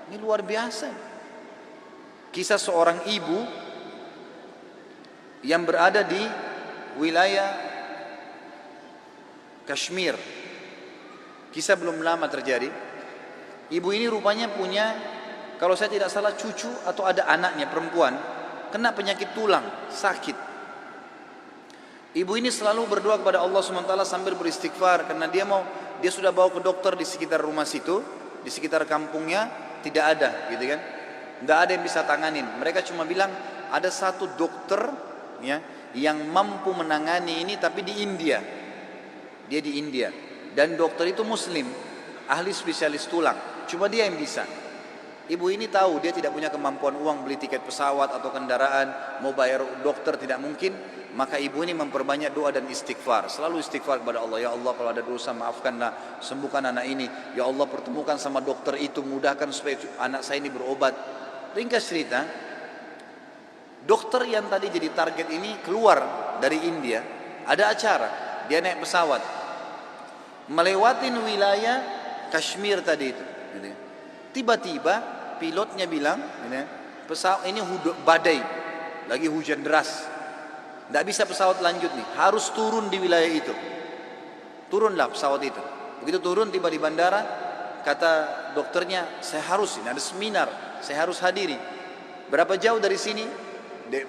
Ini luar biasa. Kisah seorang ibu yang berada di wilayah Kashmir. Kisah belum lama terjadi. Ibu ini rupanya punya, kalau saya tidak salah, cucu atau ada anaknya perempuan kena penyakit tulang, sakit. Ibu ini selalu berdoa kepada Allah SWT sambil beristighfar karena dia sudah bawa ke dokter di sekitar rumah situ, di sekitar kampungnya tidak ada, gitu kan? Nggak ada yang bisa tanganin. Mereka cuma bilang ada satu dokter ya yang mampu menangani ini, tapi di India. Dia di India dan dokter itu Muslim, ahli spesialis tulang. Cuma dia yang bisa. Ibu ini tahu dia tidak punya kemampuan uang beli tiket pesawat atau kendaraan, mau bayar dokter tidak mungkin. Maka ibu ini memperbanyak doa dan istighfar. Selalu istighfar kepada Allah. Ya Allah, kalau ada dosa maafkanlah, sembuhkan anak ini. Ya Allah, pertemukan sama dokter itu, mudahkan supaya anak saya ini berobat. Ringkas cerita, dokter yang tadi jadi target ini keluar dari India. Ada acara, dia naik pesawat melewatin wilayah Kashmir tadi itu. Tiba-tiba pilotnya bilang, pesawat ini badai, lagi hujan deras, tidak bisa pesawat lanjut nih, harus turun di wilayah itu. Turunlah pesawat itu. Begitu turun, tiba di bandara, kata dokternya, saya harus, ini ada seminar, saya harus hadiri. Berapa jauh dari sini?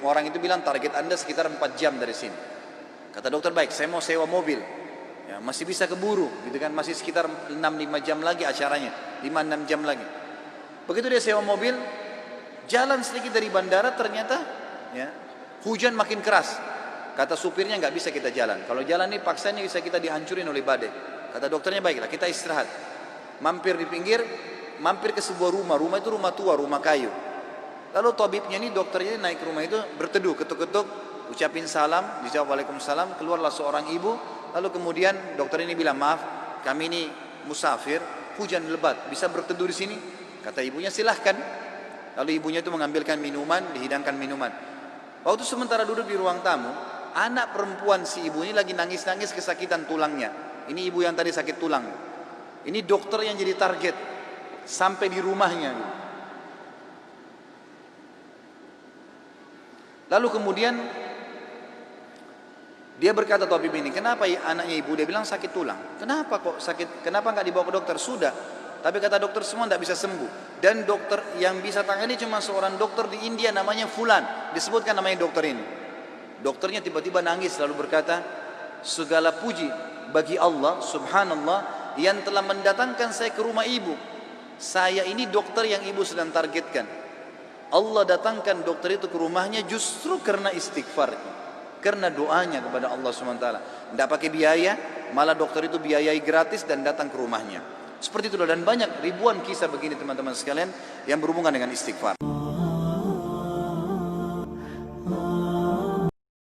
Orang itu bilang target Anda sekitar 4 jam dari sini. Kata dokter, baik, saya mau sewa mobil. Ya, masih bisa keburu, gitu kan? Masih sekitar 6-5 jam lagi acaranya, 5-6 jam lagi. Begitu dia sewa mobil, jalan sedikit dari bandara, ternyata ya, hujan makin keras. Kata supirnya, nggak bisa kita jalan. Kalau jalan ini paksanya bisa kita dihancurin oleh badai. Kata dokternya, baiklah kita istirahat. Mampir di pinggir, mampir ke sebuah rumah. Rumah itu rumah tua, rumah kayu. Lalu tabibnya ini, dokternya ini naik ke rumah itu, berteduh, ketuk-ketuk, ucapin salam, dijawab waalaikumsalam. Keluarlah seorang ibu. Lalu kemudian dokter ini bilang, maaf, kami ini musafir, hujan lebat, bisa berteduh di sini? Kata ibunya, silahkan. Lalu ibunya itu mengambilkan minuman, dihidangkan minuman. Waktu sementara duduk di ruang tamu, anak perempuan si ibu ini lagi nangis-nangis kesakitan tulangnya. Ini ibu yang tadi sakit tulang. Ini dokter yang jadi target sampai di rumahnya. Lalu kemudian dia berkata, tabib ini, kenapa anaknya ibu? Dia bilang sakit tulang. Kenapa kok sakit? Kenapa nggak dibawa ke dokter? Sudah. Tapi kata dokter semua tidak bisa sembuh. Dan dokter yang bisa tangani cuma seorang dokter di India namanya Fulan. Disebutkan namanya dokter ini. Dokternya tiba-tiba nangis lalu berkata, segala puji bagi Allah subhanallah yang telah mendatangkan saya ke rumah ibu. Saya ini dokter yang ibu sedang targetkan. Allah datangkan dokter itu ke rumahnya justru karena istighfarnya, karena doanya kepada Allah SWT. Tidak pakai biaya, malah dokter itu biayai gratis dan datang ke rumahnya. Seperti itu, dan banyak ribuan kisah begini teman-teman sekalian yang berhubungan dengan istighfar.